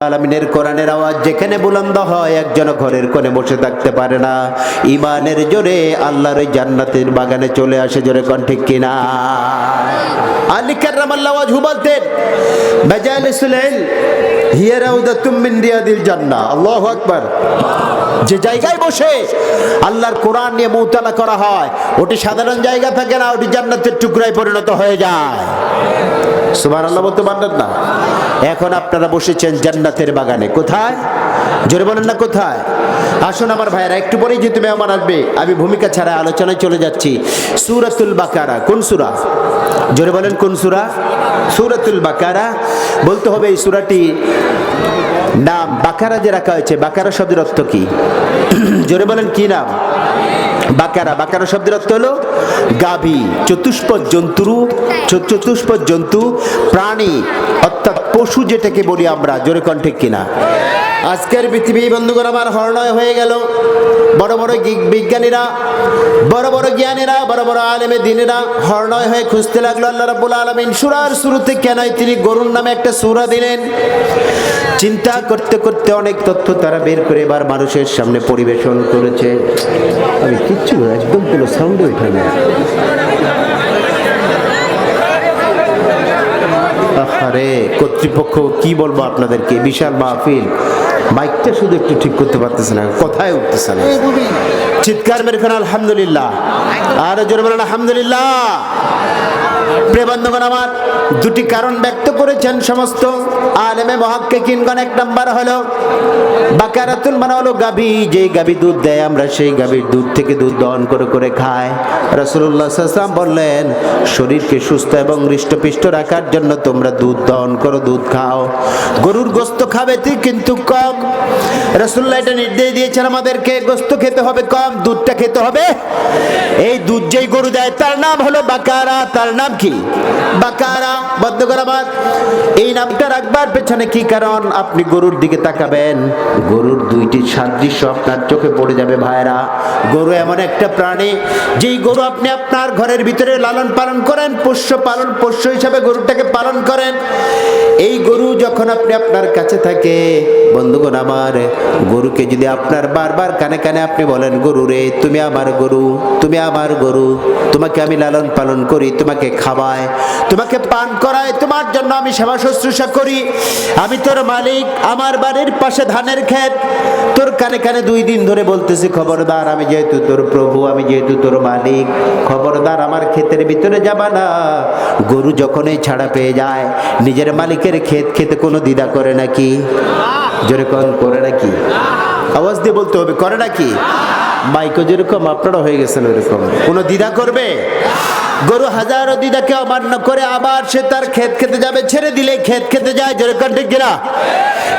আলামিনের কোরআনের আওয়াজ যেখানে বুলন্দ হয় একজন ঘরের কোণে বসে থাকতে পারে না। ঈমানের জোরে আল্লাহর ওই জান্নাতের বাগানে চলে আসে, জোরে কোন ঠিক কিনা? আলী কাররামাল্লাহু ওয়াজহু বলতেন, মাজালিসুল ইলম হিয়া রাউদাতুম মিন রিয়াদিল জান্নাহ। আল্লাহু আকবার। যে জায়গায় বসে আল্লাহর কোরআন নিয়ে মুতালা করা হয় ওটি সাধারণ জায়গা থাকে না, ওটি জান্নাতের টুকরায় পরিণত হয়ে যায়। সুবহানাল্লাহ বলতে পারলেন না? এখন আপনারা বসেছেন জান্নাতের বাগানে। কোথায়? জোরে বলেন না কোথায়? আসুন আমার ভাইরা, একটু পরেই যেহেতু মেহমান আসবে আমি ভূমিকা ছাড়া আলোচনায় চলে যাচ্ছি। সূরাতুল বাকারা কোন সূরা? জোরে বলেন কোন সূরা? সূরাতুল বাকারা। বলতে হবে এই সূরাটি নাম বাকারা যে রাখা হয়েছে, বাকারা শব্দের অর্থ কি? জোরে বলেন কি নাম? বাকারা। বাকারা শব্দের অর্থ হলো গাভী, চতুষ্পদ জন্তু, প্রাণী অর্থাৎ পশু যেটাকে বলি আমরা, জোরে কোন ঠিক কিনা? আজকের পৃথিবী বন্ধুগণ আমার হরণয় হয়ে গেল। বড় বড় বিজ্ঞানীরা, বড় বড় জ্ঞানীরা, বড় বড় আলেমে দ্বীনেরা হরণয় হয়ে খুঁজতে লাগলো আল্লাহ রাব্বুল আলামিন সূরার শুরুতে কেন তিনি গরুর নামে একটা সূরা দিলেন। চিন্তা করতে করতে অনেক তথ্য তারা বের করে এবার মানুষের সামনে পরিবেশন করেছে। আমি কিচ্ছু একদম কোনো সাউন্ড ওঠে না। আরে কর্তৃপক্ষ কি বলবো আপনাদেরকে, বিশাল মাহফিল, মাইকটা শুধু একটু ঠিক করতে পারতেছে না, কথায় উঠতেছে না। চিৎকার মেরে ফেলেন আলহামদুলিল্লাহ, আর জোরে বলেন আলহামদুলিল্লাহ। প্রিয় বন্ধুগণ আমার, দুটি কারণ ব্যক্ত করেছেন সমস্ত আলেমে মুহাক্কিকিনগণ। এক নাম্বার হলো বাকারাতুল মানে হলো গাভী, যে গাভী দুধ দেয় আমরা সেই গাভীর দুধ থেকে দুধ দহন করে করে খাই। রাসূলুল্লাহ সাল্লাল্লাহু আলাইহি ওয়াসাল্লাম বললেন শরীরকে সুস্থ এবং হৃষ্টপুষ্ট রাখার জন্য তোমরা দুধ দহন করো, দুধ খাও। গরুর গোশত খাবে কিন্তু কম। রাসূলুল্লাহ এটা নির্দেশ দিয়েছেন আমাদেরকে, গোশত খেতে হবে কম, দুধটা খেতে হবে। এই দুধ যেই গরু দেয় তার নাম হলো বাকারা। তার নাম কি? বাকারা। বন্ধুগণ আমার, এই নামটা রাখবার পেছনে কি কারণ? আপনি গরুর দিকে তাকাবেন, গরুর দুইটি সাদৃশ্য আপনার চোখে পড়ে যাবে ভাইরা। গরু এমন একটা প্রাণী, যেই গরু আপনি আপনার ঘরের ভিতরে লালন পালন করেন, পোষ্য হিসাবে গরুটাকে পালন করেন। এই গরু যখন আপনি আপনার কাছে থাকে বন্ধুগণ আমার, গরুকে যদি আপনার বারবার কানে কানে আপনি বলেন গরু রে তুমি আমার গরু, তুমি আমার গরু, তোমাকে আমি লালন পালন করি, তোমাকে খাওয়াই, তোমাকে পান করাই, তোমার জন্য আমি সেবা শুশ্রূষা করি, আমি তোর মালিক, আমার বাড়ির পাশে ধানের ক্ষেত, তোর কানে কানে 2 দিন ধরে বলতেছি খবরদার আমি যেহেতু তোর প্রভু, আমি যেহেতু তোর মালিক, খবরদার আমার ক্ষেতের ভিতরে যাবা না। গরু যখনই ছাড়া পেয়ে যায় নিজের মালিকের ক্ষেত খেতে কোনো দ্বিধা করে নাকি? জোরে করে নাকি? আওয়াজ দিয়ে বলতে হবে, করে নাকি? মাইকো যেরকম আপনারা হয়ে গেছেন ওইরকম কোনো দ্বিধা করবে? গরু হাজারো দ্বিধাকে অমান্য করে আবার সে তার ক্ষেত খেতে যাবে, ছেড়ে দিলে ক্ষেত খেতে যায়, জোরে কোন ঠিক কিনা?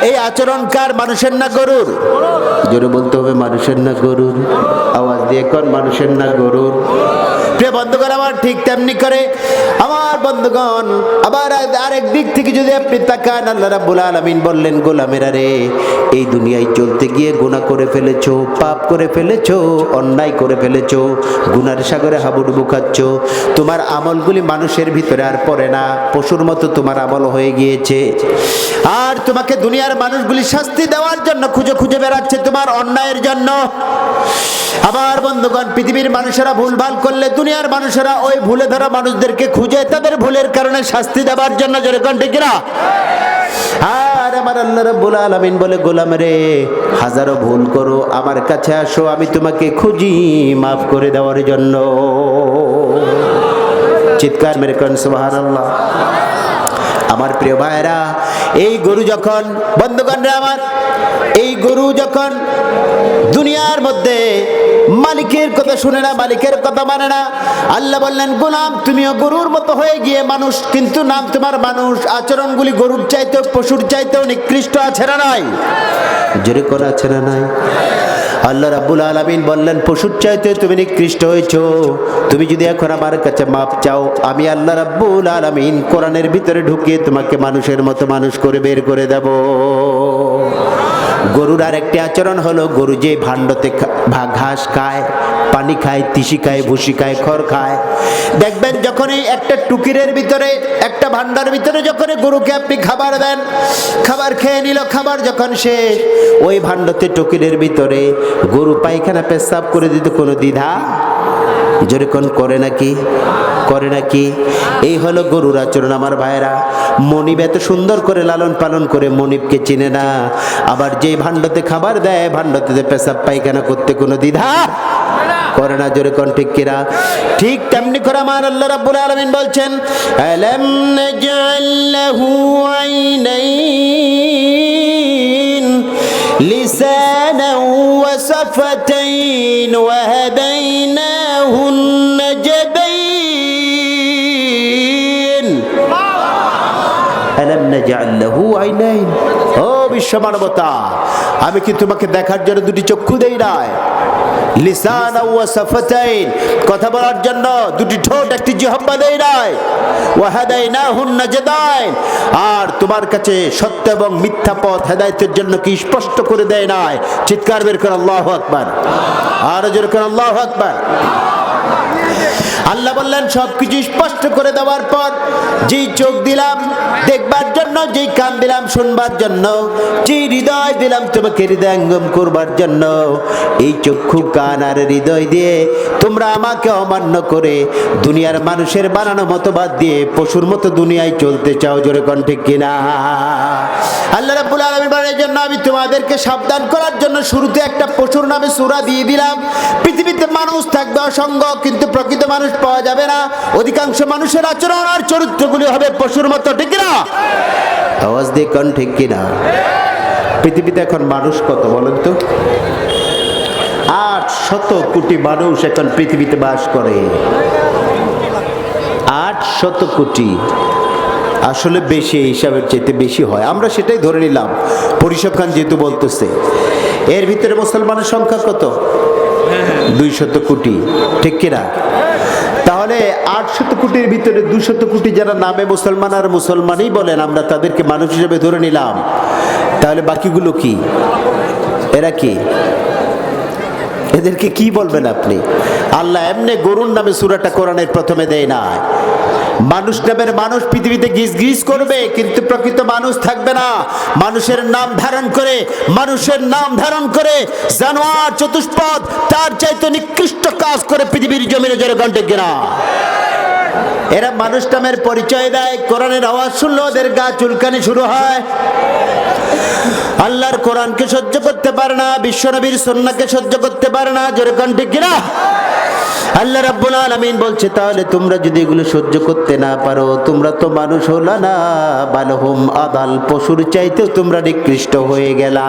এই আচরণ কার? মানুষের না গরুর? জোরে বলতে হবে মানুষের না গরুর? আওয়াজ দিয়ে কোন মানুষের না গরুর? প্রিয় বন্ধুগণ আমার, ঠিক তেমনি করে আমার বন্ধুগণ আবার আরেক দিক থেকে যদি আপনি তাকান, আল্লাহ রাব্বুল আলামিন বললেন গোলামেরা রে, এই দুনিয়ায় চলতে গিয়ে গুনাহ করে ফেলেছো, পাপ করে ফেলেছো, অন্যায় করে ফেলেছো, গুনার সাগরে হাবুডুবু খাচ্ছ, তোমার আমলগুলি মানুষের ভিতরে আর পড়ে না, পশুর মতো তোমার আমল হয়ে গিয়েছে। আর তোমাকে দুনিয়ার মানুষগুলি শাস্তি দেওয়ার জন্য খুঁজে খুঁজে বেড়াচ্ছে তোমার অন্যায়ের জন্য। আবার বন্ধুগণ পৃথিবীর মানুষেরা ভুলভাল করলে দুনিয়ার মানুষেরা ওই ভুলে ধরা মানুষদেরকে খুঁজে তাদের ভুলের কারণে শাস্তি দেওয়ার জন্য, যেরকম ঠিক না? আর আমার আল্লাহ রাব্বুল আলামিন বলে গোলাম রে হাজারো ভুল করো, আমার কাছে আসো, আমি তোমাকে খুঁজি মাফ করে দেওয়ার জন্য। চিৎকার মেরে কোন সুবহানাল্লাহ। আমার প্রিয় ভাইরা, এই গরু যখন বন্ধুগণ রে আমার, এই গরু যখন দুনিয়ার মধ্যে মালিকের কথা শুনে না, মালিকের কথা মানে না, আল্লাহ বললেন গোলাম তুমিও গরুর মতো হয়ে গিয়ে মানুষ, কিন্তু নাম তোমার মানুষ, আচরণগুলি গরুর চাইতেও পশুর চাইতেও নিকৃষ্ট আছে না নাই? জোরে করে আছে না নাই? আল্লাহ রাব্বুল আলামিন বললেন পশুর চাইতে তুমি নিকৃষ্ট হয়েছো, তুমি যদি এখন আমার কাছে মাপ চাও আমি আল্লাহ রাব্বুল আলামিন কোরআনের ভিতরে ঢুকিয়ে তোমাকে মানুষের মতো মানুষ করে বের করে দেব। গরুর আরেকটি আচরণ হলো, গরু যে ভাণ্ডতে ঘাস খায়, পানি খায়, তিসি খায়, ভুসি খায়, খড় খায়, দেখবেন যখনই একটা টুকিরের ভিতরে, একটা ভান্ডার ভিতরে যখন গরুকে আপনি খাবার দেন, খাবার খেয়ে নিল, খাবার যখন শেষ, ওই ভাণ্ডতে টুকিরের ভিতরে গরু পায়খানা পেশাব করে দিত, কোনো দ্বিধা যেরকম করে নাকি, করে নাকি? এই হলো গরুর আচরণ। আমার ভাইরা, মনিব এত সুন্দর করে লালন পালন করে মনিবকে চিনে না, আবার যেই ভাণ্ডতে খাবার দেয়, ভাণ্ডতে পেশাব পায়খানা করতে কোনো দ্বিধা করে না, জোরে কোন ঠিক কিনা? ঠিক তেমনি করে আমার আল্লাহ রাব্বুল আলামিন বলছেন, আলাম নাজআল লাহু আইনাইন লিসানান ওয়া সাফাতাইন ওয়া হাদাইনাহুন নাজদাইন। আলাম নাজআল লাহু আইনাইন, ও বিশ্ব মানবতা, আমি কি তোমাকে দেখার জন্য দুটি চক্ষু দেই নাই? লিসান ওয়া সাফাতাইন, কথা বলার জন্য দুটি ঠোঁট, একটি জিহ্বা দেই নাই। ওয়া হাদাইনাহুন নাজদাইন, আর তোমার কাছে সত্য এবং মিথ্যা পথ হেদায়েতের জন্য কি স্পষ্ট করে দেয় নাই? চিৎকার বের করে আল্লাহু আকবার, আর জোরে করে আল্লাহু আকবার। আল্লাহ বললেন, সবকিছু স্পষ্ট করে দেওয়ার পর যেই চোখ দিলাম দেখবার জন্য, যেই কান দিলাম শুনবার জন্য, যেই হৃদয় দিলাম তোমাকে হৃদয়ঙ্গম করবার জন্য, এই চক্ষু, কান আর হৃদয় দিয়ে তোমরা আমাকে অমান্য করে দুনিয়ার মানুষের বানানো মতবাদ দিয়ে পশুর মতো দুনিয়ায় চলতে চাও, জোরে কোন ঠিক কিনা? আল্লাহ রাব্বুল আলামিন বলেন, জন্য আমি তোমাদেরকে সাবধান করার জন্য শুরুতে একটা পশুর নামে সূরা দিয়ে দিলাম। পৃথিবীতে মানুষ থাকবে অসংখ্য, কিন্তু প্রকৃত মানুষ পাওয়া যাবে না। অধিকাংশ মানুষের আচরণ আর চরিত্রগুলি হবে পশুর মতো, ঠিক না? আওয়াজ দিয়ে কোন ঠিক কিনা? পৃথিবীতে এখন মানুষ কত বলেন তো? 800 কোটি মানুষ এখন পৃথিবীতে বাস করে। 800 কোটি, আসলে বেশি, হিসাবের চাইতে বেশি হয়, আমরা সেটাই ধরে নিলাম, পরিসংখ্যান যেহেতু বলতেছে। এর ভিতরে মুসলমানের সংখ্যা কত? 200 কোটি, ঠিক কিনা? তাহলে 800 কোটির ভিতরে 200 কোটি যারা নামে মুসলমান আর মুসলমানই বলেন, আমরা তাদেরকে মানুষ হিসেবে ধরে নিলাম। তাহলে বাকিগুলো কি? এরা কি? এদেরকে কি বলবেন আপনি? আল্লাহ এমনি গরুর নামে সূরাটা কোরআনের প্রথমে দেয় না। মানুষ নামের মানুষ পৃথিবীতে গিজ গিজ করবে, কিন্তু প্রকৃত মানুষ থাকবে না। মানুষের নাম ধারণ করে, মানুষের নাম ধারণ করে জানোয়ার চতুষ্পদ তার চাইতে নিকৃষ্ট কাজ করে পৃথিবীর জমিনে জোরে ঘন্টে কিনা? এরা মানুষ নামের পরিচয় দেয়, কোরআনের আওয়াজ শুনলে ওদের গা চুলকানি শুরু হয়। আল্লাহর কোরআনকে সহ্য করতে পারে না, বিশ্বনবীর সুন্নাহকে সহ্য করতে পারে না, জোরে কোন ঠিক কিনা? আল্লাহ রাব্বুল আলামিন বলছে, তাহলে তোমরা যদি এগুলো সহ্য করতে না পারো, তোমরা তো মানুষ হলো না, বালহুম আদাল, পশুর চাইতেও তোমরা নিকৃষ্ট হয়ে গেলা।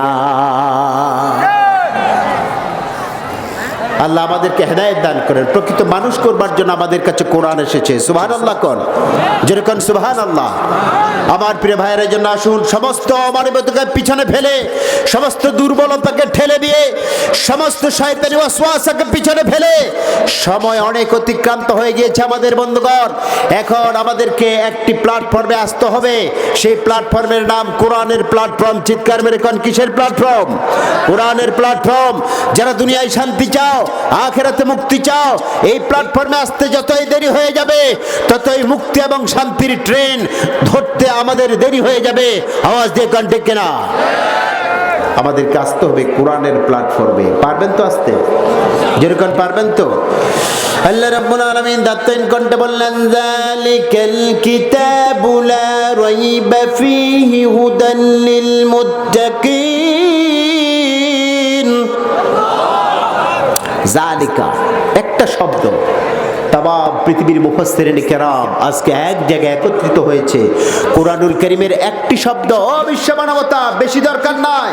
আল্লাহ আমাদেরকে হেদায়েত দান করেন। প্রকৃত মানুষ করবার জন্য আমাদের কাছে কোরআন এসেছে। সুবহানাল্লাহ কোন, যেরকম সুবহানাল্লাহ। আমার প্রিয় ভাইয়ের জন্য আসুন, সমস্ত অমানবিকতাকে পিছনে ফেলে, সমস্ত দুর্বলতাকে ঠেলে দিয়ে, সমস্ত শয়তানি ওয়াসওয়াসাকে পিছনে ফেলে, সময় অনেক অতিক্রান্ত হয়ে গিয়েছে আমাদের বন্ধুগণ। এখন আমাদেরকে একটি প্ল্যাটফর্মে আসতে হবে। সেই প্ল্যাটফর্মের নাম কোরআনের প্ল্যাটফর্ম। চিৎকার মেরে কোন, কিসের প্ল্যাটফর্ম? কোরআনের প্ল্যাটফর্ম। যারা দুনিয়ায় শান্তি চাও, আখিরাতে মুক্তি চাও, এই প্ল্যাটফর্মে আসতে যতই দেরি হয়ে যাবে, ততই মুক্তি এবং শান্তির ট্রেন ধরতে আমাদের দেরি হয়ে যাবে। আওয়াজ দিয়ে কোন ঠিক কিনা? আমাদেরকে আসতে হবে কোরআনের প্ল্যাটফর্মে। পারবেন তো আসতে? যেরকম পারবেন তো? আল্লাহ রাব্বুল আলামিন দাত্তাইন কণ্ঠে বললেন, যালিকাল কিতাবু লা রাইবা ফীহি হুদাল লিল মুত্তাকিন। জালিকা একটা শব্দ, তামাম পৃথিবীর মুফাসসিরিনে কেরাম আজকে এক জায়গায় একত্রিত হয়েছে। কোরআনুল কারীমের একটি শব্দ, বিশ্ব মানবতা, বেশি দরকার নাই।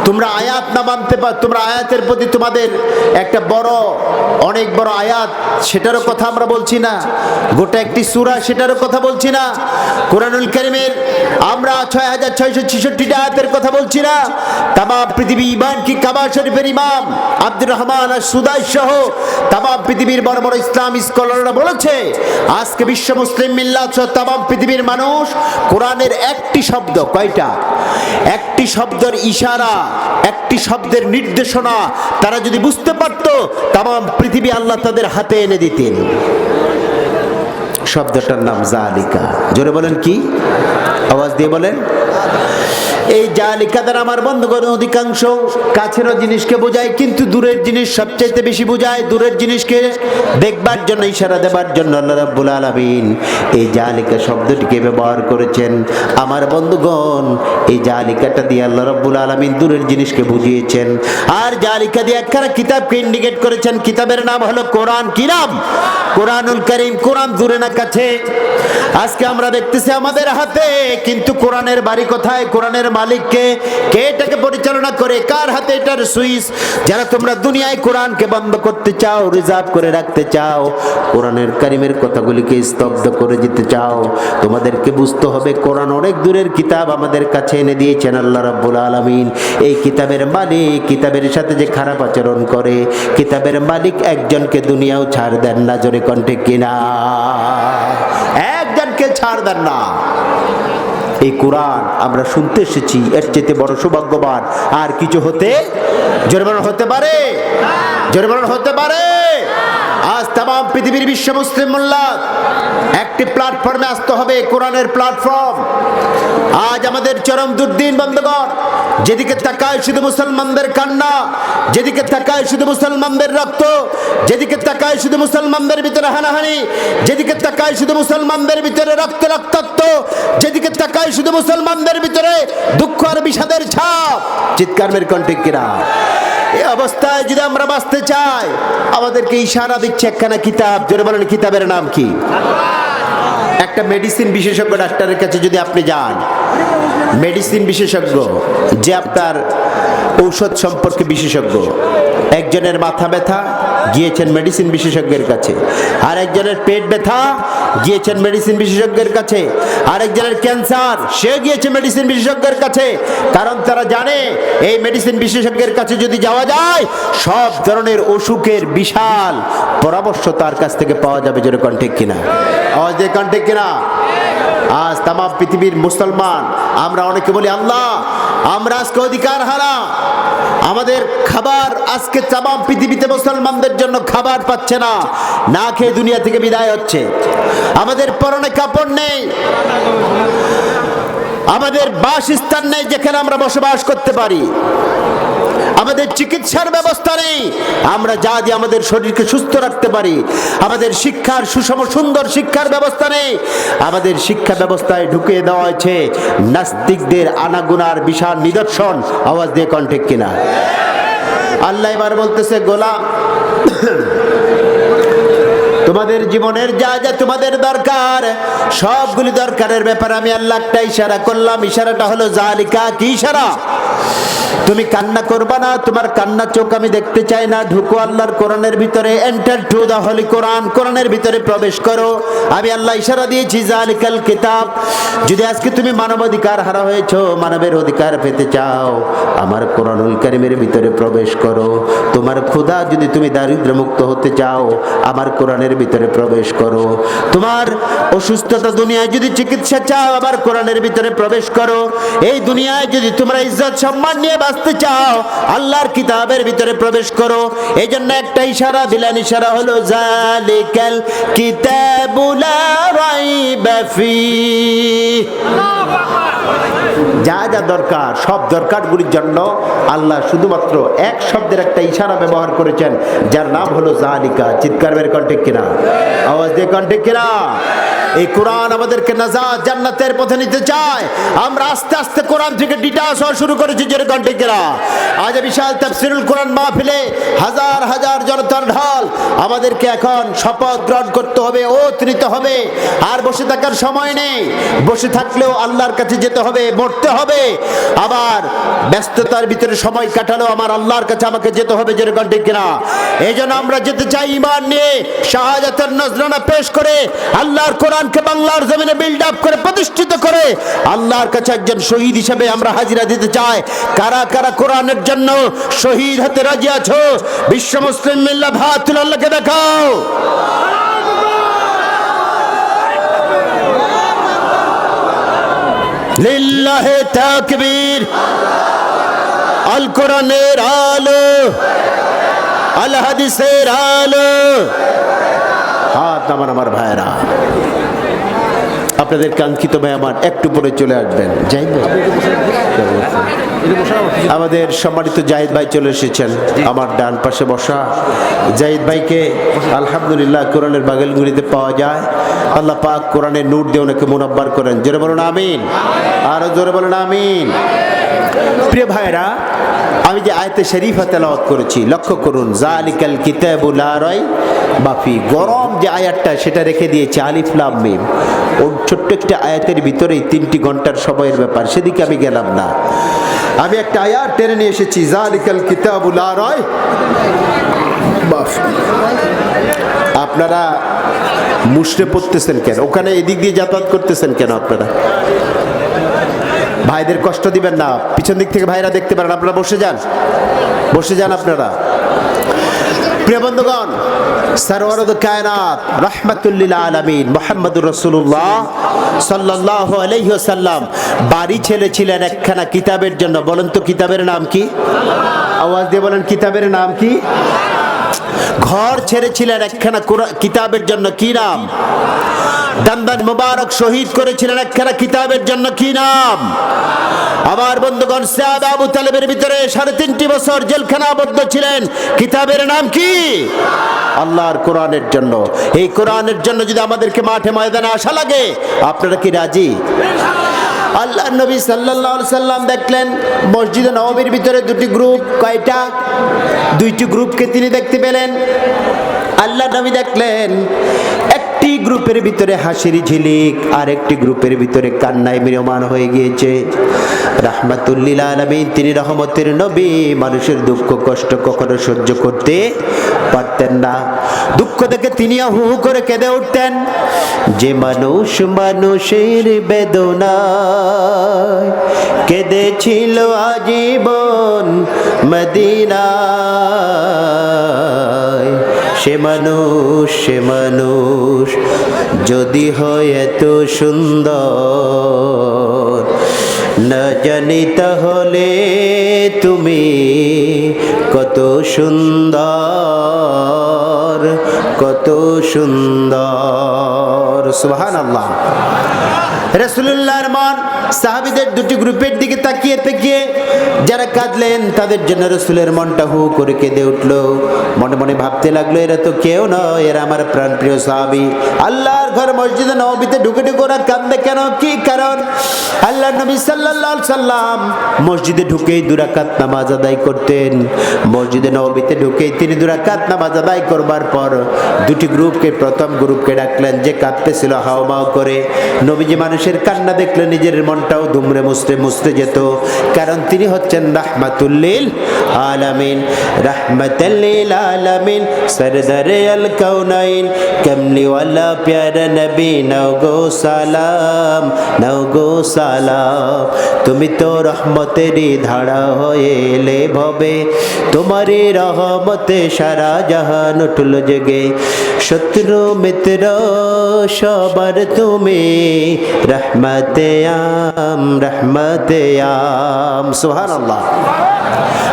তোমরা আয়াত না মানতে পার, তোমরা আয়াতের প্রতি তোমাদের একটা বড়, অনেক বড় আয়াত, সেটারও কথা আমরা বলছি না। গোটা একটি সূরা, সেটারও কথা বলছি না। কোরআনুল কারীমের আমরা 6666 আয়াতের কথা বলছি না। তামাম পৃথিবী, ইমান কি কাবা শরীফের ইমাম আব্দুর রহমান আর সুদাই সহ তামাম পৃথিবীর বড় বড় ইসলাম স্কলাররা বলেছে আজকে বিশ্ব মুসলিম মিল্লাত সহ তামাম পৃথিবীর মানুষ কোরআনের একটি শব্দ, কয়টা? একটি শব্দের ইশারা, একটি শব্দের নির্দেশনা তারা যদি বুঝতে পারত, তামাম পৃথিবী আল্লাহ তাদের হাতে এনে দিতেন। শব্দটার নাম জালিকা। জোরে বলেন কি? আওয়াজ দিয়ে বলেন। এই জালিকা দ্বারা আমার বন্ধুগণ অধিকাংশ কাছের জিনিসকে বোঝায়, কিন্তু দূরের জিনিস সবচেয়ে বেশি বোঝায়। দূরের জিনিসকে দেখবার জন্য, ইশারা দেবার জন্য আল্লাহ রাব্বুল আলামিন এই জালিকা শব্দটিকে ব্যবহার করেছেন। আমার বন্ধুগণ, এই জালিকাটা দিয়ে আল্লাহ রাব্বুল আলামিন দূরের জিনিসকে বুঝিয়েছেন। আর জালিকা দিয়ে একখানা কিতাবকে ইন্ডিকেট করেছেন। কিতাবের নাম হলো কোরআন। কি নাম? কোরআনুল কারীম। কোরআন দূরে না কাছে? আজকে আমরা দেখতেছি আমাদের হাতে, কিন্তু কোরআনের বাড়ি কোথায়? কোরআনের মালিককে? কে এটাকে পরিচালনা করে? কার হাতে এটার সুইচ? যারা তোমরা দুনিয়ায় কোরআনকে বন্ধ করতে চাও, রিজার্ভ করে রাখতে চাও, কোরআনের কারীমের কথাগুলিকে স্তব্ধ করে দিতে চাও, তোমাদেরকে বুঝতে হবে কোরআন অনেক দূরের কিতাব আমাদের কাছে এনে দিয়েছেন আল্লাহ রাব্বুল আলামিন। এই কিতাবের মালিক কিতাবের সাথে যে খারাপ আচরণ করে, কিতাবের মালিক একজনকে দুনিয়াও ছাড় দেন না। জোরে কণ্ঠে কিনা? একজনকে ছাড় দেন না। এই কোরআন আমরা শুনতে এসেছি, এর চেয়ে বড় সৌভাগ্যবান আর কিছু হতে, জোরে বলেন, হতে পারে? জোরে বলেন, হতে পারে? আজ তামাম পৃথিবীর বিশ্ব মুসলিম মিল্লাত একটি প্ল্যাটফর্মে আসতে হবে, কোরআনের প্ল্যাটফর্ম। আজ আমাদের চরম দুর্দিন বন্ধুগণ, যেদিকে তাকায় শুধু মুসলমানদের কান্না, যেদিকে তাকায় শুধু মুসলমানদের রক্ত, যেদিকে তাকায় শুধু মুসলমানদের ভিতরে হানাহানি, যেদিকে তাকায় শুধু মুসলমানদের ভিতরে রক্তাক্ত, যেদিকে তাকায় শুধু মুসলমানদের ভিতরে দুঃখ আর বিষাদের ছাপ। চিৎকার মেরে কণ্ঠে কিনা? এই অবস্থায় যদি আমরা বাঁচতে চাই, আমাদেরকে ইশারা দিচ্ছে একখানা কিতাব। জোরে বলেন, কিতাবের নাম কি? একটা মেডিসিন বিশেষজ্ঞ ডাক্তারের কাছে যদি আপনি যান, মেডিসিন বিশেষজ্ঞ যে আপনার ঔষধ সম্পর্কে বিশেষজ্ঞ, একজনের মাথা ব্যথা গিয়েছেন মেডিসিন বিশেষজ্ঞের কাছে, আর একজনের পেট ব্যথা গিয়েছেন মেডিসিন বিশেষজ্ঞের কাছে, আর একজনের ক্যান্সার, সে গিয়েছে মেডিসিন বিশেষজ্ঞের কাছে। কারণ তারা জানে এই মেডিসিন বিশেষজ্ঞের কাছে যদি যাওয়া যায়, সব ধরনের অসুখের বিশাল পরামর্শ তার কাছ থেকে পাওয়া যাবে। জোরে কণ্ঠে কিনা? আওয়াজ দিয়ে কণ্ঠে কিনা? আজ তামাম পৃথিবীর মুসলমান আমরা অনেকে বলি আল্লাহ আমরা আজকে অধিকার হারা, আমাদের খাবার আজকে তামাম পৃথিবীতে মুসলমানদের জন্য খাবার পাচ্ছে না, না খেয়ে দুনিয়া থেকে বিদায় হচ্ছে। আমাদের পরনে কাপড় নেই, আমাদের বাসস্থান নেই যেখানে আমরা বসবাস করতে পারি, আমাদের চিকিৎসার ব্যবস্থা নেই আমরা যা দিয়ে আমাদের শরীরকে সুস্থ রাখতে পারি, আমাদের শিক্ষার সুষম সুন্দর শিক্ষার ব্যবস্থা নেই, আমাদের শিক্ষা ব্যবস্থায় ঢুকিয়ে দেওয়া হয়েছে নাস্তিকদের আনাগুনার বিশাল নিদর্শন। আওয়াজ দিয়ে কণ্ঠে কিনা? আল্লাহ এবার বলতেছে, গোলাম তোমাদের জীবনের যা যা তোমাদের দরকার, সবগুলি দরকারের ব্যাপারে আমি আল্লাহ একটা ইশারা করলাম। ইশারাটা হলো জালিকা। কি ইশারা? তুমি কান্না করবা না, তোমার কান্না চোখ আমি দেখতে চাই না। ঢুকো আল্লাহর কোরআনের ভিতরে, এন্টার টু দা হলি কোরআন, কোরআনের ভিতরে প্রবেশ করো। আমি আল্লাহ ইশারা দিয়েছি জালিকাল কিতাব। যদি আজকে তুমি মানবাধিকার হারা হয়েছো, মানবের অধিকার পেতে চাও, আমার কোরআনুল কারীমের ভিতরে প্রবেশ করো। তোমার ক্ষুধা যদি তুমি দারিদ্র্য মুক্ত হতে চাও, আমার কোরআনের ভিতরে প্রবেশ করো। তোমার অসুস্থতা দুনিয়ায় যদি চিকিৎসা চাও, আবার কোরআনের ভিতরে প্রবেশ করো। এই দুনিয়ায় যদি তোমরা ইজ্জত সম্মান নিয়ে বাঁচতে চাও, আল্লাহর কিতাবের ভিতরে প্রবেশ করো। এই জন্য একটা ইশারা দিলেন, ইশারা হলো জালিকাল কিতাবু লা রাইবা ফীহ। যা যা দরকার, সব দরকারগুলির জন্য আল্লাহ শুধুমাত্র এক শব্দের একটা ইশারা ব্যবহার করেছেন, যার নাম হলো জালিকা। চিৎকার বের কণ্ঠে কিনা? আওয়াজ দিয়ে কণ্ঠে কিনা? এই কোরআন আমাদেরকে নাজাত জান্নাতের পথে নিতে চায়। আমরা আস্তে আস্তে কোরআন থেকে ডিটাচ হওয়া শুরু করেছি। যে কণ্ঠে কিনা? আজ বিশাল তাফসীরুল কোরআন মাহফিলে হাজার হাজার জনতার ঢল। আমাদেরকে এখন শপথ গ্রহণ করতে হবে, ওত নিতে হবে। আর বসে থাকার সময় নেই। বসে থাকলেও আল্লাহর কাছে যেতে হবে, মরতে হবে। আবার ব্যস্ততার ভিতরে সময় কাটালেও আমার আল্লাহর কাছে আমাকে যেতে হবে। যে কণ্ঠে কিনা? এই জন্য আমরা যেতে চাই ঈমান নিয়ে, শাহাদাতের নজরানা পেশ করে, আল্লাহর কোরআনকে বাংলার জমিনে বিল্ড আপ করে, প্রতিষ্ঠিত করে আল্লাহর কাছে একজন শহীদ হিসেবে আমরা হাজিরা দিতে চাই। কারা কারা কোরআনের জন্য শহীদ হতে রাজি আছো? বিশ্ব মুসলিম মিল্লাত হাত তুলে আল্লাহকে দেখাও। লিল্লাহে তাকবীর। আল কোরআনের আলো, আল হাদিসের আলো। হাত নামান আমার ভাইরা। আপনাদের কাঙ্ক্ষিত ভাই আমার একটু পরে চলে আসবেন। জাহিদ ভাই, আমাদের সম্মানিত জাহিদ ভাই চলে এসেছেন আমার ডান পাশে বসা। জাহিদ ভাইকে আলহামদুলিল্লাহ কোরআনের বাগেলগুড়িতে পাওয়া যায়। আল্লাহ পাক কোরআনের নূর দিয়ে ওনাকে মুনাব্বার করেন। জোরে বলুন আমিন, আরো জোরে বলুন আমিন। প্রিয় ভাইরা, আমি যে আয়াতে শরীফা তেলাওয়াত করেছি, লক্ষ্য করুন, জালিকাল কিতাবু লা রাইবা ফিহি, গরম যে আয়াতটা সেটা রেখে দিয়েছে আলিফ লাম মিম। ওর ছোট্ট একটা আয়াতের ভিতরেই 3টি ঘন্টার সময়ের ব্যাপার, সেদিকে আমি গেলাম না। আমি একটা আয়াত টেনে নিয়ে এসেছি, জালিকাল কিতাবু লা রাইবা ফিহি। আপনারা মুশরে পড়তেছেন কেন? ওখানে এদিক দিয়ে যাতায়াত করতেছেন কেন? আপনারা ভাইদের কষ্ট দিবেন না, পিছন দিক থেকে ভাইরা দেখতে পারেন। আপনারা বসে যান, বসে যান আপনারা। প্রিয় বন্ধুগণ, সরওয়ারুল কায়নাত রাহমাতুল লিল আলামিন মুহাম্মদুর রাসূলুল্লাহ সাল্লাল্লাহু আলাইহি ওয়াসাল্লাম বাড়ি ছেড়েছিলেন একখানা কিতাবের জন্য। বলেন তো কিতাবের নাম কি? আওয়াজ দিয়ে বলেন, কিতাবের নাম কি? ঘর ছেড়েছিলেন একখানা কিতাবের জন্য, কি নাম? দান্দান মুবারক শহীদ করেছিলেন একখানা কিতাবের জন্য, কি নাম? আমার বন্ধুগণ, সাহাবা আবু তালেবের ভিতরে 3.5 বছর জেলখানা আবদ্ধ ছিলেন, কিতাবের নাম কি? আল্লাহর কোরআনের জন্য। এই কোরআনের জন্য যদি আমাদেরকে মাঠে ময়দানে আসা লাগে, আপনারা কি রাজি? আল্লাহর নবী সাল্লাল্লাহু আলাইহি সাল্লাম দেখলেন মসজিদে নববীর ভিতরে 2টি গ্রুপ। কয়টা? 2টি গ্রুপকে তিনি দেখতে পেলেন। আল্লাহর নবী দেখলেন একটি গ্রুপের ভিতরে হাসির ঝিলিক, আর একটি গ্রুপের ভিতরে কান্নায় ম্রিয়মাণ হয়ে গিয়েছে। রাহমাতুল লিল আলামিন, তিনি রহমতের নবী, মানুষের দুঃখ কষ্ট কখনো সহ্য করতে পারতেন না। দুঃখ দেখে তিনি হু হু করে কেঁদে উঠতেন। যে মানুষ মানুষের বেদনায় কেঁদেছিল আজীবন মদিনায়, সে মানুষ যদি হয় এত সুন্দর, না জানি তাহলে তুমি কত সুন্দর, কত সুন্দর। সুবহানাল্লাহ। রাসূলুল্লাহর মন সাহাবীদের 2টি গ্রুপের দিকে তাকিয়ে তাকিয়ে যারা কাঁদলেন, তাদের জন্য রাসূলের মনটা হু করে কেঁদে উঠল। মনে মনে ভাবতে লাগলো, এরা তো কেউ নয়, এরা আমার প্রাণপ্রিয় সাহাবী। আল্লাহর ঘর মসজিদে নববীতে ঢুকে ঢুকে ওরা কাঁদে কেন? কি কারণ? আল্লাহর নবী সাল্লাল্লাহু আলাইহি সাল্লাম মসজিদে ঢুকেই 2 রাকাত নামাজ আদায় করতেন। মসজিদে নববীতে ঢুকেই তিনি 2 রাকাত নামাজ আদায় করবার পর 2টি গ্রুপকে, প্রথম গ্রুপকে ডাকলেন যে কাঁদতেছিল হাওমাও করে। নবীজি মানুষের কান্না দেখলে নিজের মনটাও দুমড়ে মুছতে যেত, কারণ তিনি হচ্ছেন রাহমাতুল লিল আলামিন। রাহমাতুল লিল আলামিন, সরদারে আল কাউনাইন, কমলিওয়ালা প্যারা নবী, নাও গো সালাম, নাও গো সালাম। তুমি তো রহমতেরই ধারা হয়ে এলে ভবে, তোমারই রহমতে সারা জাহান উঠল জেগে। শত্রু মিত্র সবার তুমি রহমতে আম, রহমতে আম। সুবহানাল্লাহ।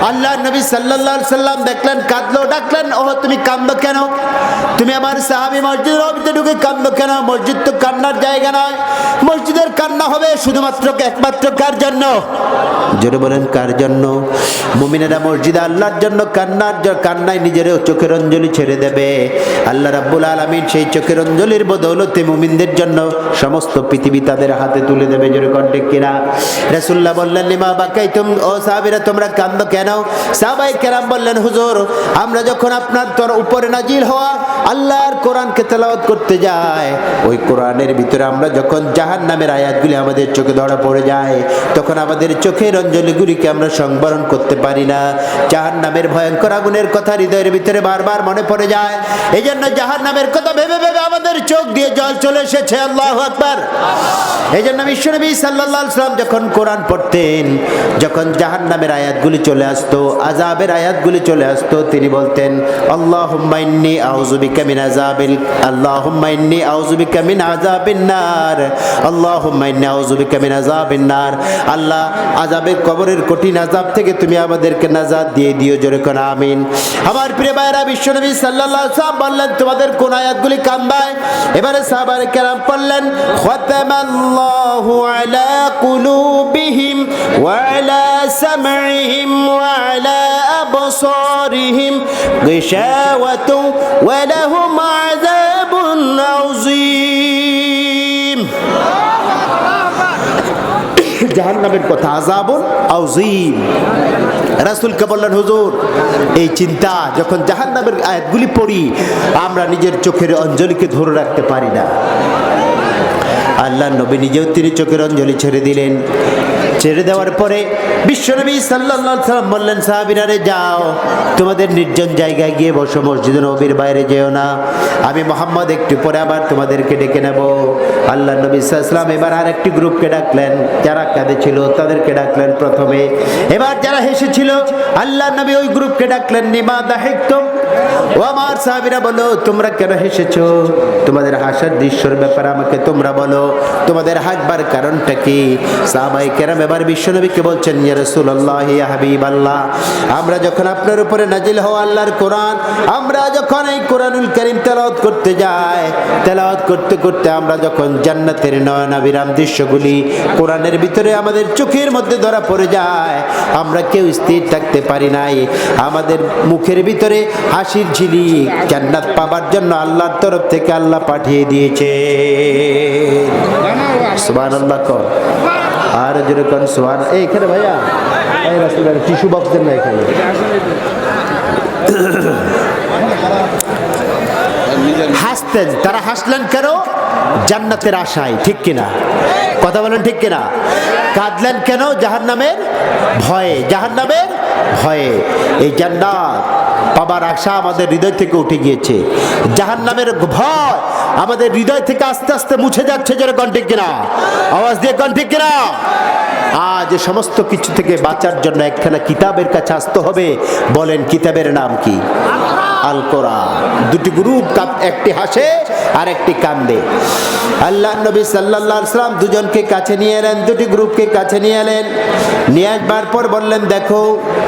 আল্লাহর নবী সাল্লাল্লাহু আলাইহি সাল্লাম দেখলেন কাঁদলো, ডাকলেন, ও তুমি কাঁদো কেন? তুমি আমার সাহাবী মসজিদের নববীতে ঢুকে কাঁদো কেন? মসজিদ তো কান্নার জায়গা নয়। মসজিদের কান্না হবে শুধুমাত্র একমাত্র কার জন্য? জোরে বলেন, কার জন্য? মুমিনেরা মসজিদে আল্লাহর জন্য কান্নায় নিজের চোখের অঞ্জলি ছেড়ে দেবে। আল্লাহ রাব্বুল আলামিন সেই চোখের অঞ্জলির বদৌলতে মুমিনদের জন্য সমস্ত পৃথিবী তাদের হাতে তুলে দেবে। জোরে কণ্ঠে কিনা? রাসূলুল্লাহ বললেন, লিমা বাকাইতুম, ও সাহাবীরা তোমরা কাঁদো কেন? সাহাবায়ে কেরাম বললেন, হুজুর আমরা যখন আপনার উপরে নাজিল হওয়া আল্লাহর কোরআনকে তেলাওয়াত করতে যাই, ওই কোরআনের ভিতরে আমরা যখন জাহান্নামের আয়াতগুলি আমাদের চোখে ধরা পড়ে যায়, তখন আমাদের চোখের অঞ্জলিগুলিকে আমরা সংবরণ করতে পারি না। জাহান্নামের ভয়ঙ্কর আগুনের কথা হৃদয়ের ভিতরে বারবার মনে পড়ে যায়। এই জন্য জাহান্নামের কথা ভেবে ভেবে আমাদের চোখ দিয়ে জল চলে এসেছে। আল্লাহু আকবার। এই জন্য বিশ্বনবী সাল্লাল্লাহু আলাইহি ওয়াসাল্লাম যখন কোরআন পড়তেন, যখন জাহান্নামের আয়াতগুলি আয়াতগুলি চলে আসতো, আযাবের আয়াতগুলি চলে আসতো, তিনি বলতেন আল্লাহুম্মা ইন্নী আউযু বিকা মিন আযাবিল আল্লাহুম্মা ইন্নী আউযু বিকা মিন আযাবিন নার আল্লাহুম্মা ইন্নী আউযু বিকা মিন আযাবিন নার। আল্লাহ, আযাবের কবরের কঠিন আযাব থেকে তুমি আমাদেরকে নাজাত দিয়ে দিও, জোরে কোন আমিন। আমার প্রিয় ভাইরা, বিশ্বনবী সাল্লাল্লাহু আলাইহি ওয়াসাল্লাম বললেন তোমাদের কোন আয়াতগুলি কান্দায়? এবারে সাহাবায়ে কেরাম বললেন খাতামাল্লাহু আলা কুলুবিহিম ওয়া আলা সামঈহিম ওয়া আলা আবসারিহিম গিশাওয়াতু ওয়া লাহুম আযাবুন আযীম। জাহান্নামের কথা, আযাবুন আযীম। রাসূলকে বললেন হুজুর, এই চিন্তা যখন জাহান্নামের আয়াতগুলি পড়ি আমরা নিজের চোখের অঞ্জলিকে ধরে রাখতে পারি না। আল্লাহ নবী নিজেও তিনি চোখের অঞ্জলি ছেড়ে দিলেন। ছেড়ে দেওয়ার পরে বিশ্বনবী সাল্লাল্লাহু আলাইহি ওয়াসাল্লাম বললেন সাহাবীরা রে যাও, তোমাদের নির্জন জায়গায় গিয়ে বসো, মসজিদ নববীর বাইরে যেও না, আমি মুহাম্মদ একটু পরে আবার তোমাদেরকে ডেকে নেব। আল্লাহ নবী সাল্লাল্লাহু আলাইহি ওয়াসাল্লাম এবার আরেকটি গ্রুপকে ডাকলেন, যারা কাঁদেছিল তাদেরকে ডাকলেন প্রথমে। এবার যারা হেসেছিল আল্লাহ নবী ওই গ্রুপকে ডাকলেন, নিমা দাহিকতুম, ও আমার সাহাবীরা বলো তোমরা কেন হেসেছো? তোমাদের হাসার দৃশ্যের ব্যাপারে আমাকে তোমরা বলো, তোমাদের হাসবার কারণটা কি? সাহাবায়ে কেরাম এবার বিশ্বনবীকে বলছেন, ইয়া রাসূলুল্লাহ, ইয়া হাবিবাল্লাহ, আমরা যখন আপনার উপরে নাজিল হওয়া আল্লাহর কোরআন, আমরা যখন এই কোরআনুল কারীম তেলাওয়াত করতে যাই, তেলাওয়াত করতে করতে আমরা যখন জান্নাতের নয়নাভিরাম দৃশ্যগুলি কোরআনের ভিতরে আমাদের চোখের মধ্যে ধরা পড়ে যায়, আমরা কেউ স্থির থাকতে পারি নাই। আমাদের মুখের ভিতরে হাসির ঝিলিক জান্নাত পাবার জন্য আল্লাহর তরফ থেকে আল্লাহ পাঠিয়ে দিয়েছে। সুবহানাল্লাহ কর, আর জোরে কোন সুবহান। এইখানে ভাইয়া এই রাসূলের টিস্যু বক্স দেন না এখানে। হাসতেন, তারা হাসলেন কেন? জান্নাতের আশায়, ঠিক কিনা? কথা বলেন ঠিক কিনা? কাঁদলেন কেন? জাহান্নামের ভয়ে, জাহান্নামের ভয়ে। এই জান্নাত পাবার আশা আমাদের হৃদয় থেকে উঠে গিয়েছে, জাহান্নামের ভয় আমাদের হৃদয় থেকে আস্তে আস্তে মুছে যাচ্ছে, জোরে কোন ঠিক কিনা? আওয়াজ দিয়ে কোন ঠিক কিনা? আজ সমস্ত কিছু থেকে বাঁচার জন্য একখানা কিতাবের কাছে আসতে হবে। বলেন কিতাবের নাম কি? আল কোরআন। দুটি গ্রুপ, একটি হাসে আর একটি কান্দে। আল্লাহ নবী সাল্লাল্লাহু আলাইহি ওয়াসাল্লাম দুজনকে কাছে নিয়ে এলেন, দুটি গ্রুপকে কাছে নিয়ে এলেন। নিয়ে আসবার পর বললেন, দেখো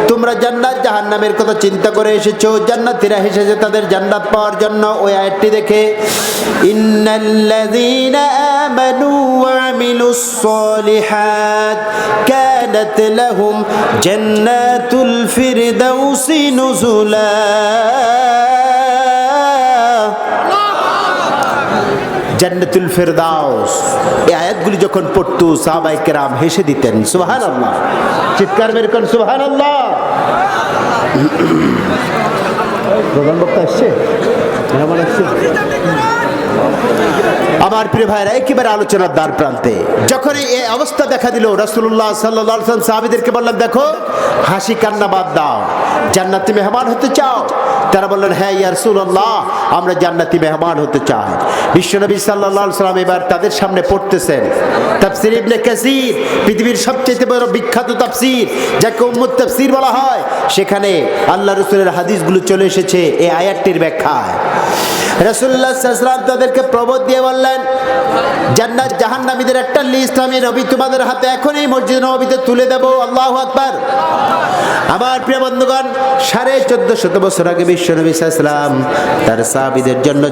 তোমরা জান্নাত জাহান্নামের কথা চিন্তা করে এসেছো, জান্নাতীরা এসেছে তাদের জান্নাত পাওয়ার জন্য। ওই আয়াতটি দেখে, ইন্নাল্লাযীনা আমানু ওয়া আমিলুস সালিহাত কানাত লাহুম জান্নাতুল ফিরদাউসি নুজুলা। জান্নাতুল ফিরদাউস, এই আয়াতগুলি যখন পড়তো সাহাবায়ে কেরাম হেসে দিতেন। সুবহানাল্লাহ, চিৎকার মেরে কোন সুবহানাল্লাহ। প্রধান বক্তা আসছে, মেহমান আসছে। আমার প্রিয় ভাইরা, একেবারে আলোচনার দ্বার প্রান্তে যখন এই অবস্থা দেখা দিল, রাসূলুল্লাহ সাল্লাল্লাহু আলাইহি ওয়াসাল্লাম সাহাবীদেরকে বললেন, দেখো হাসি কান্না বাদ দাও, জান্নাতি মেহমান হতে চাও? তারা বললেন, হ্যাঁ ইয়া রাসূলুল্লাহ, আমরা জান্নাতি মেহমান হতে চাই। বিশ্বনবী সাল্লাল্লাহু আলাইহি ওয়াসাল্লাম এবার তাদের সামনে পড়তেছেন তাফসীর ইবনে কাসির, পৃথিবীর সবচেয়ে বড় বিখ্যাত তাফসীর, যাকে উম্মুত তাফসীর বলা হয়। সেখানে আল্লাহ রাসূলের হাদিসগুলো চলে এসেছে এই আয়াতটির ব্যাখ্যায়। রাসূলুল্লাহ সাল্লাল্লাহু আলাইহি ওয়াসাল্লাম তাদেরকে প্রবোধ দিয়ে বললেন, জান্নাত জাহান্নামীদের একটা লিস্ট আমি নবী তোমাদের হাতে এখনই মসজিদ নববীতে তুলে দেব। আল্লাহু আকবার। আমার প্রিয় বন্ধুগণ, 1450 বছর আগে বিশ্বনবী সাল্লাল্লাহু আলাইহি ওয়াসাল্লাম তার সাহাবীদের জন্য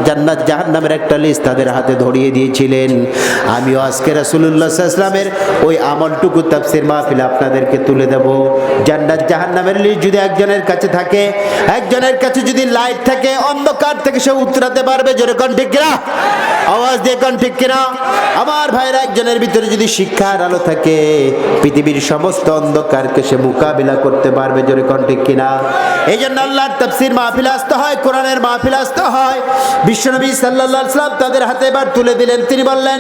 জান্নাত জাহান্নামের একটা লিস্ট তাদের হাতে ধরিয়ে দিয়েছিলেন। আমিও আজকে রাসূলুল্লাহ সাল্লাল্লাহু আলাইহি ওয়াসাল্লামের ওই আমলটুকু তাফসীর মাহফিলে আপনাদেরকে তুলে দেব। জান্নাত জাহান্নামের লিস্ট যদি একজনের কাছে থাকে, একজনের কাছে যদি লাইট থাকে, অন্ধকার থেকে সে উতরাতে পারবে। জোরে কোন ঠিক কিনা? আওয়াজ দিয়ে কোন ঠিক কিনা? আমার ভাইরা, একজনের ভিতরে যদি শিক্ষার আলো থাকে, পৃথিবীর সমস্ত অন্ধকারকে সে মোকাবিলা করতে পারবে। জোরে কোন ঠিক কিনা? এই জন্য আল্লাহর তাফসীর মাহফিলে আসতে হয়, কোরআনের মাহফিলে আসতে হয়। বিশ্বনবী সাল্লাল্লাহু আলাইহি ওয়াসাল্লাম তাদের হাতে এবার তুলে দিলেন। তিনি বললেন,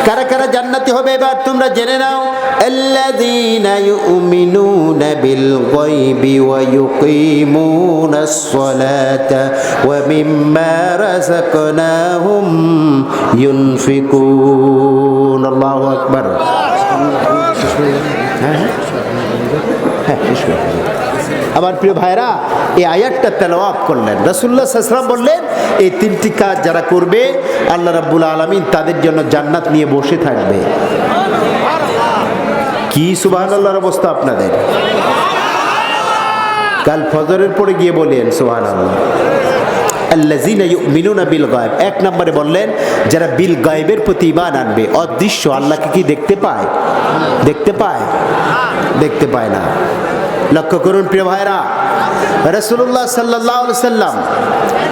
কারা কারা জান্নাতি হবে এবার তোমরা জেনে নাও। আল্লাযীনা ইউমিনুনা বিল গায়বি ওয়া ইউকিমুনাস সালাতা ওয়া মিম্মা রাযাকনাহুম ইউনফিকুন। আল্লাহু আকবার। হ্যাঁ হ্যাঁ শেষ হয়ে গেল। আমার প্রিয় ভাইরা, এই আয়াতটা তেলাওয়াত করলেন, রাসূলুল্লাহ সাল্লাল্লাহু আলাইহি ওয়াসাল্লাম বললেন এই তিনটি কাজ যারা করবে আল্লাহ রাব্বুল আলামিন তাদের জন্য জান্নাত নিয়ে বসে থাকবে। কি সুবহানাল্লাহর অবস্থা আপনাদের! কাল ফজরের পরে গিয়ে বলেন সুবহানাল্লাহ। আল্লাযীনা ইউমিনুনা বিল গায়ব, এক নম্বরে বললেন যারা বিল গায়বের প্রতি ঈমান আনবে। অদৃশ্য আল্লাহকে কি দেখতে পায়? দেখতে পায়? দেখতে পায় না। লক্ষ্য করুন প্রিয় ভাইরা, রাসূলুল্লাহ সাল্লাল্লাহু আলাইহি সাল্লাম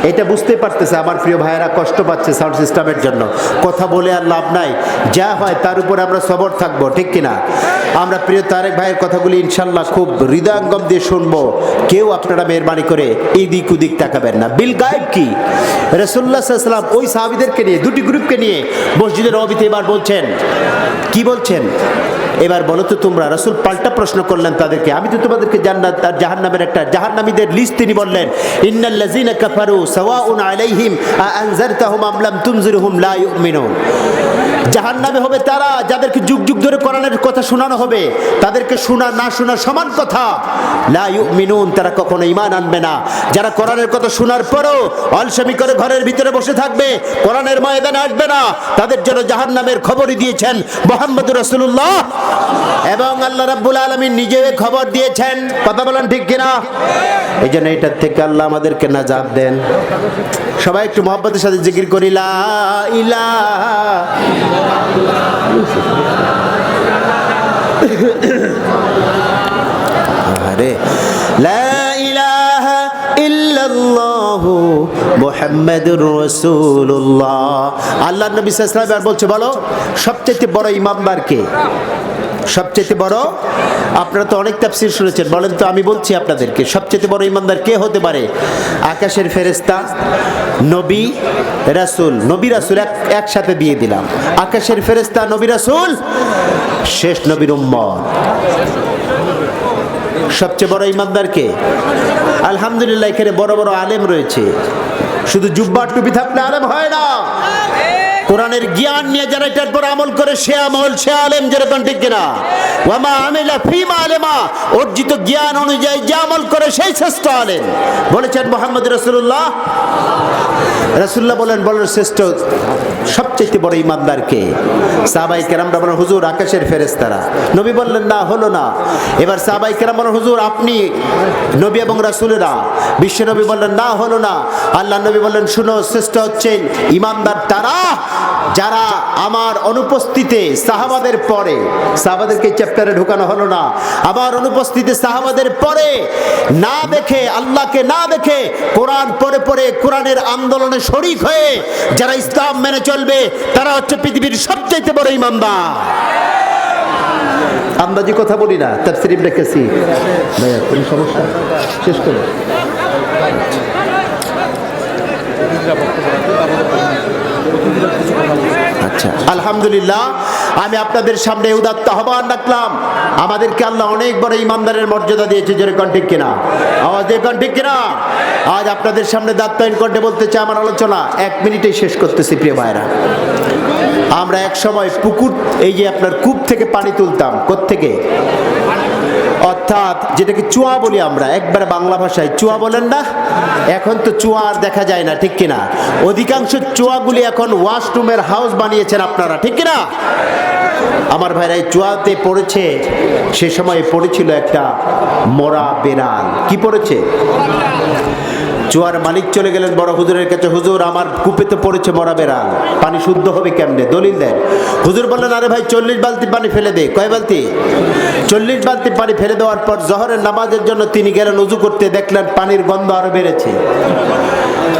এটা বুঝতে পারতেছে আমার প্রিয় ভাইরা কষ্ট পাচ্ছে সাউন্ড সিস্টেমের জন্য। কথা বলে আর লাভ নাই, যা হয় তার উপরে আমরা সবর থাকবো, ঠিক কিনা? আমরা প্রিয় তারেক ভাইয়ের কথাগুলি ইনশাল্লাহ খুব হৃদয়ঙ্গম দিয়ে শুনবো। কেউ আপনারা মেহরবানি করে এই দিক ওদিক তাকাবেন না। বিল গায়েব কি? রাসূলুল্লাহ সাল্লাল্লাহু আলাইহি সাল্লাম ওই সাহাবীদেরকে নিয়ে, দুটি গ্রুপকে নিয়ে মসজিদের নববীতে এবার বলছেন, কি বলছেন? এবার বলো তো তোমরা, রাসূল পাল্টা প্রশ্ন করলেন তাদেরকে, আমি তো তোমাদেরকে জান্নাত আর জাহান্নামের একটা জাহান্নামীদের লিস্ট তিনি বললেন, ইন্নাল্লাযীনা কাফারু সাওয়াউন আলাইহিম আ আনজারতাহুম আম লাম তুনজিরহুম লা ইউমিনুন। জাহান্নামে হবে তারা যাদেরকে যুগ যুগ ধরে কোরআনের কথা শোনানো হবে, তাদেরকে শোনা না শোনা সমান কথা। লা ইউমিনুন, তারা কখনো ঈমান আনবে না। যারা কোরআনের কথা শোনার পরও অলসেমি করে ঘরের ভিতরে বসে থাকবে, কোরআনের ময়দানে আসবে না, তাদের জন্য জাহান্নামের খবরই দিয়েছেন মুহাম্মদুর রাসূলুল্লাহ এবং আল্লাহ রাব্বুল আলামিন নিজে খবর দিয়েছেন। কথা বলেন ঠিক কিনা? এই জন্য এটার থেকে আল্লাহ আমাদেরকে নাজাত দেন। সবাই একটু মহব্বতের সাথে জিকির করি, লা ইলাহা। আরে লা ইলাহা ইল্লাল্লাহু মুহাম্মাদুর রাসূলুল্লাহ। আল্লাহর নবী সাল্লাল্লাহু আলাইহি ওয়াসাল্লাম বলছে, বলো সবচেয়ে বড় ইমানদার কে? সবচেয়ে বড়, আপনারা তো অনেক তাফসীর শুনেছেন, বলেন তো, আমি বলছি আপনাদেরকে, সবচেয়ে বড় ইমানদার কে হতে পারে? আকাশের ফেরেশতা, নবী, রাসূল। নবী রাসূল একসাথে দিয়ে দিলাম। আকাশের ফেরেশতা, নবী রাসূল, শেষ নবীর উম্মত। সবচেয়ে বড় ইমানদার কে? আলহামদুলিল্লাহ এখানে বড় বড় আলেম রয়েছে। শুধু জুব্বা টুপি থাকলে আলেম হয় না। কোরআনের জ্ঞান নিয়ে যারা এটার পর আমল করে সে আমল, সে আলেম, যেরকম ঠিক কিনা? ওয়ামা আমিলা ফিমা আলেমা, অর্জিত জ্ঞান অনুযায়ী যে আমল করে সেই শ্রেষ্ঠ আলেম, বলেছেন মুহাম্মদ রাসূলুল্লাহ। রাসূলুল্লাহ বলেন শ্রেষ্ঠ সবচেয়ে বড় ইমানদার কে? সাহাবায়ে কেরামরা বলেন হুজুর আকাশের ফেরেশতারা। নবী বললেন না, হলো না। এবার সাহাবায়ে কেরাম বলেন হুজুর আপনি, নবী এবং রাসূলেরা। বিশ্ব নবী বললেন না, হলো না। আল্লাহ নবী বললেন শুনো, শ্রেষ্ঠ হচ্ছেন ইমানদার তারা যারা আমার অনুপস্থিতিতে সাহাবাদের পরে, সাহাবাদেরকে চ্যাপ্টারে ঢোকানো হলো না, আমার অনুপস্থিতিতে সাহাবাদের পরে না দেখে, আল্লাহকে না দেখে কোরআন পড়ে পড়ে কোরআনের আন্দোলনে শরীক হয়ে যারা ইসলাম মেনে চলবে, তারা হচ্ছে পৃথিবীর সবচেয়ে বড় ইমানদার। আন্দাজি কথা বলি না, তাফসীর ইবনে কাসীর। ভাইয়া কোন সমস্যা? শেষ করো। আচ্ছা, আলহামদুলিল্লাহ, আমি আপনাদের সামনে উদাত্ত আহ্বান রাখলাম। আমাদেরকে আল্লাহ অনেক বড় ইমানদারের মর্যাদা দিয়েছে, যেরকম ঠিক কিনা? আওয়াজ দেখুন ঠিক কিনা? আজ আপনাদের সামনে দায়িত্বহীন কণ্ঠে বলতে চাই, আমার আলোচনা 1 মিনিটেই শেষ করতেছি। প্রিয় ভাইরা, আমরা এক সময় পুকুর, এই যে আপনার কূপ থেকে পানি তুলতাম। কোত্থেকে? অর্থাৎ যেটাকে চুয়া বলি আমরা, একবারে বাংলা ভাষায় চুয়া বলেন না? এখন তো চুয়া আর দেখা যায় না, ঠিক কিনা? অধিকাংশ চুয়াগুলি এখন ওয়াশরুমের হাউস বানিয়েছেন আপনারা, ঠিক কিনা? আমার ভাইরা এই চুয়াতে পড়েছে, সে সময় পড়েছিল একটা মরা বেড়াল। কি পড়েছে? চুয়ার মালিক চলে গেলেন বড় হুজুরের কাছে, হুজুর আমার কূপে তো পড়েছে মরা বেড়াল, পানি শুদ্ধ হবে কেমনে? দলিল দেন। হুজুর বললেন আরে ভাই 40 বালতি পানি ফেলে দে। কয় বালতি? 40 বালতি পানি ফেলে দেওয়ার পর জোহরের নামাজের জন্য তিনি গেলেন উজু করতে, দেখলেন পানির গন্ধ আরো বেড়েছে।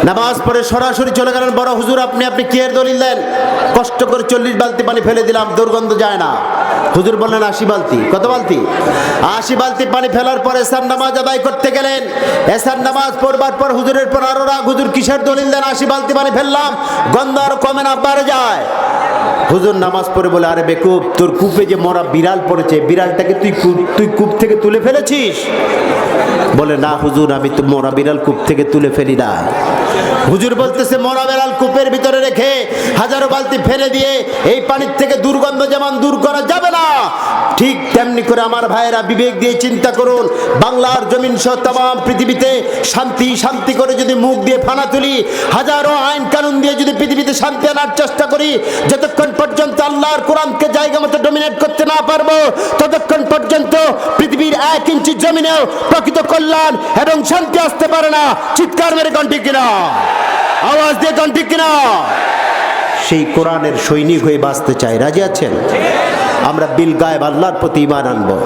নামাজ পড়ে সরাসরি চলে গেলেন বড় হুজুর, আপনি কি এর দলিল দেন? কষ্ট করে 40 বালতি পানি ফেলে দিলাম, দুর্গন্ধ যায় না। হুজুর বললেন 80 বালতি। কত বালতি? 80 বালতি পানি ফেলার পরে এশার নামাজ আদায় করতে গেলেন। এশার নামাজ পড়বার পর হুজুরের পর আরো রাগ, হুজুর কিসের দলিল দেন? 80 বালতি পানি ফেললাম, গন্ধ আরো কমে না, বাড়ে যায়। হুজুর নামাজ পড়ে বলে, আরে বেকুব, তোর কূপে যে মরা বিড়াল পড়েছে, বিড়ালটাকে তুই কূপ থেকে তুলে ফেলেছিস? বলে, না হুজুর, আমি তো মরা বিড়াল কূপ থেকে তুলে ফেলি না। হুজুর বলতেছে, মরা বিড়াল কূপের ভিতরে রেখে হাজারো বালতি ফেলে দিয়ে এই পানির থেকে দুর্গন্ধ যেমন দূর করা যাবে না, ঠিক তেমনি করে আমার ভাইয়েরা বিবেক দিয়ে চিন্তা করুন, বাংলার জমিন সহ তাম পৃথিবীতে শান্তি শান্তি করে যদি মুখ দিয়ে ফানা তুলি, হাজারো আইন কানুন দিয়ে যদি পৃথিবীতে শান্তি আনার চেষ্টা করি, যতক্ষণ পর্যন্ত আল্লাহর কোরআনকে জায়গা মতো ডমিনেট করতে না পারবো, ততক্ষণ পর্যন্ত পৃথিবীর 1 ইঞ্চি জমিনেও প্রকৃত কল্যাণ এবং শান্তি আসতে পারে না। চিৎকার মেরে কোন ঠিক কিনা? আওয়াজ দিয়ে কোন ঠিক কিনা? সেই কোরআনের সৈনিক হয়ে বাঁচতে চাই, রাজি আছেন? আমরা বিল গায়েব আল্লাহর প্রতি ঈমান আনবো।